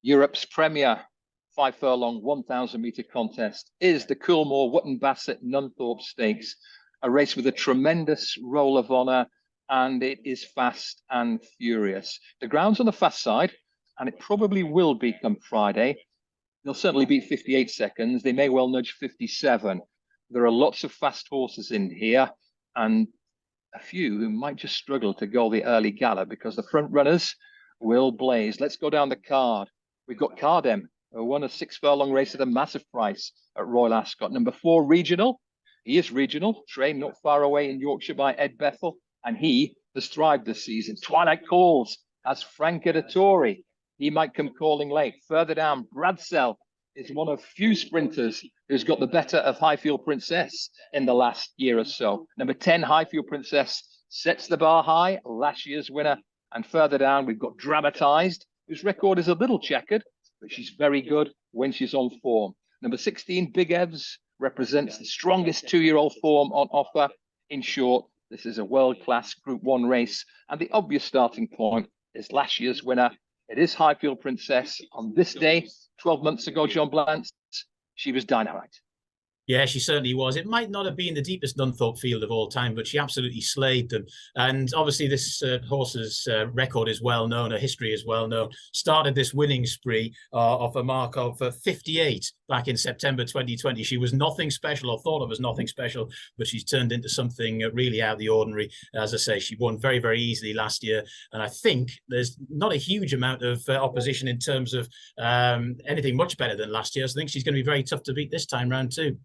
Europe's premier 5 furlong 1,000 metre contest is the Coolmore Wootton Bassett Nunthorpe Stakes, a race with a tremendous roll of honour, and it is fast and furious. The ground's on the fast side, and it probably will be come Friday. They'll certainly beat 58 seconds. They may well nudge 57. There are lots of fast horses in here, and a few who might just struggle to go the early gallop because the front runners will blaze. Let's go down the card. We've got Cardem, who won a 6 furlong race at a massive price at Royal Ascot. Number 4, Regional. He is regional, trained not far away in Yorkshire by Ed Bethel, and he has thrived this season. Twilight Calls has Frank Editori. He might come calling late. Further down, Bradsell is one of few sprinters who's got the better of Highfield Princess in the last year or so. Number 10, Highfield Princess, sets the bar high, last year's winner. And further down, we've got Dramatized, whose record is a little checkered, but she's very good when she's on form. Number 16, Big Evs, represents the strongest 2-year-old form on offer. In short, this is a world-class Group 1 race, and the obvious starting point is last year's winner. It is Highfield Princess. On this day, 12 months ago, John Blance, she was dynamite. Yeah, she certainly was. It might not have been the deepest Nunthorpe field of all time, but she absolutely slayed them. And obviously this horse's record is well known, her history is well known. Started this winning spree off a mark of 58 back in September 2020. She was nothing special, or thought of as nothing special, but she's turned into something really out of the ordinary. As I say, she won very, very easily last year. And I think there's not a huge amount of opposition in terms of anything much better than last year. So I think she's going to be very tough to beat this time round too.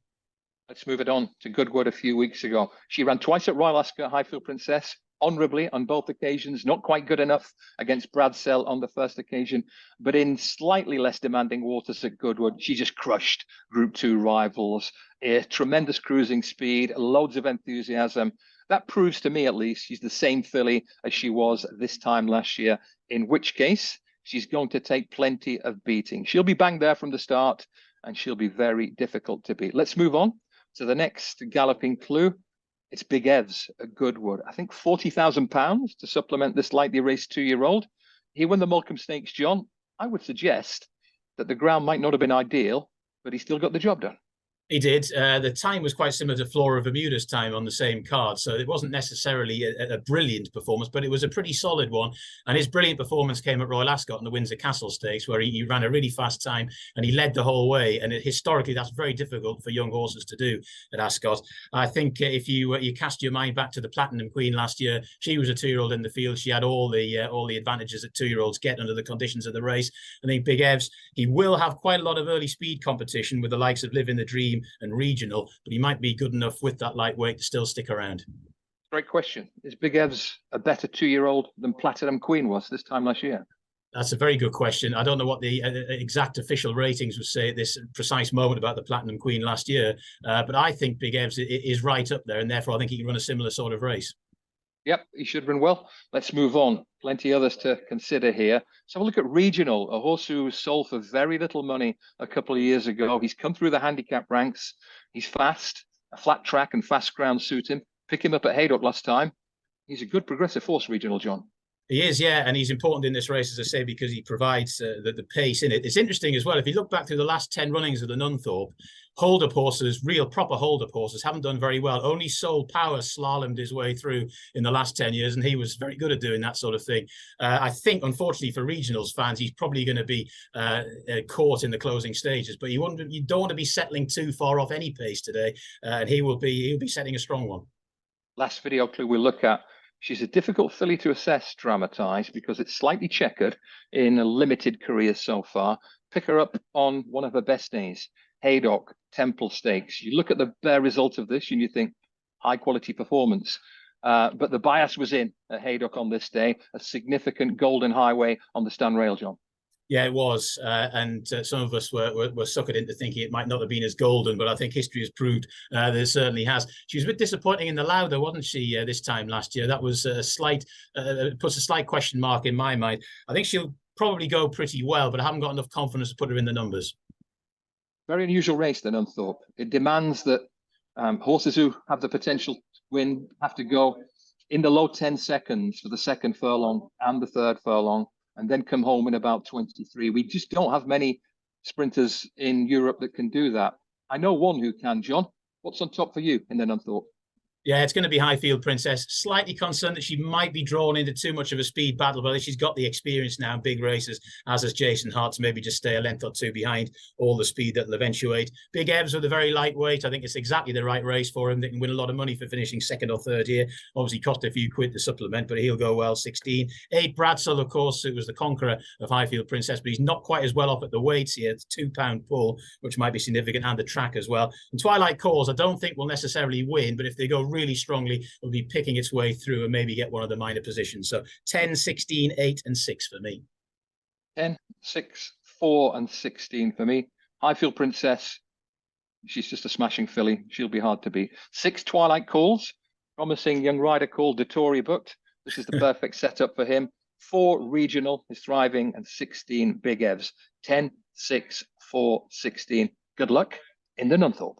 Let's move it on to Goodwood a few weeks ago. She ran twice at Royal Ascot, Highfield Princess, honourably on both occasions. Not quite good enough against Bradsell on the first occasion, but in slightly less demanding waters at Goodwood, she just crushed Group 2 rivals. Tremendous cruising speed, loads of enthusiasm. That proves to me, at least, she's the same filly as she was this time last year, in which case she's going to take plenty of beating. She'll be banged there from the start, and she'll be very difficult to beat. Let's move on to the next galloping clue. It's Big Evs at Goodwood. I think £40,000 to supplement this lightly raced 2-year-old. He won the Morecambe Stakes, John. I would suggest that the ground might not have been ideal, but he still got the job done. He did. The time was quite similar to Flora Bermuda's time on the same card, so it wasn't necessarily a brilliant performance, but it was a pretty solid one. And his brilliant performance came at Royal Ascot in the Windsor Castle Stakes, where he ran a really fast time and he led the whole way. And historically, that's very difficult for young horses to do at Ascot. I think if you cast your mind back to the Platinum Queen last year, she was a 2-year-old in the field. She had all the advantages that 2-year-olds get under the conditions of the race. I think Big Evs, he will have quite a lot of early speed competition with the likes of Living the Dream and Regional, but he might be good enough with that lightweight to still stick around. Great question. Is Big Evs a better 2-year-old than Platinum Queen was this time last year? That's a very good question. I don't know what the exact official ratings would say at this precise moment about the Platinum Queen last year, but I think Big Evs is right up there, and therefore I think he can run a similar sort of race. Yep, he should run well. Let's move on. Plenty others to consider here. So have a look at Regional, a horse who sold for very little money a couple of years ago. He's come through the handicap ranks. He's fast. A flat track and fast ground suit him. Pick him up at Haydock last time. He's a good progressive horse, Regional, John. He is, yeah, and he's important in this race, as I say, because he provides the pace in it. It's interesting as well, if you look back through the last 10 runnings of the Nunthorpe, hold-up horses, real proper hold-up horses, haven't done very well. Only Soul Power slalomed his way through in the last 10 years, and he was very good at doing that sort of thing. I think, unfortunately for Regionals fans, he's probably going to be caught in the closing stages, but you don't want to be settling too far off any pace today, and he'll be setting a strong one. Last video clue we'll look at. She's a difficult filly to assess, Dramatized, because it's slightly checkered in a limited career so far. Pick her up on one of her best days, Haydock, Temple Stakes. You look at the bare result of this and you think, high-quality performance. But the bias was in at Haydock on this day, a significant golden highway on the Stan Rail, John. Yeah, it was. And some of us were suckered into thinking it might not have been as golden, but I think history has proved that it certainly has. She was a bit disappointing in the Lauder, wasn't she, this time last year? That was a slight, puts a slight question mark in my mind. I think she'll probably go pretty well, but I haven't got enough confidence to put her in the numbers. Very unusual race, the Nunthorpe. It demands that horses who have the potential to win have to go in the low 10 seconds for the second furlong and the third furlong. and then come home in about 23. We just don't have many sprinters in Europe that can do that. I know one who can. John, what's on top for you in the Nunthorpe? Yeah, it's going to be Highfield Princess. Slightly concerned that she might be drawn into too much of a speed battle, but she's got the experience now in big races, as has Jason Hart, to maybe just stay a length or two behind all the speed that'll eventuate. Big Evs with a very lightweight. I think it's exactly the right race for him. They can win a lot of money for finishing second or third here. Obviously cost a few quid to supplement, but he'll go well. 16. 8 Bradsell, of course, who was the conqueror of Highfield Princess, but he's not quite as well off at the weights here. It's £2 pull, which might be significant, and the track as well. And Twilight Calls, I don't think will necessarily win, but if they go really strongly, will be picking its way through and maybe get one of the minor positions. So 10, 16, 8 and 6 for me. 10, 6, 4 and 16 for me. Highfield Princess, she's just a smashing filly. She'll be hard to beat. 6 Twilight Calls, promising young rider called Dettori booked. This is the perfect setup for him. 4 Regional is thriving, and 16 Big Evs. 10, 6, 4, 16. Good luck in the Nunthorpe.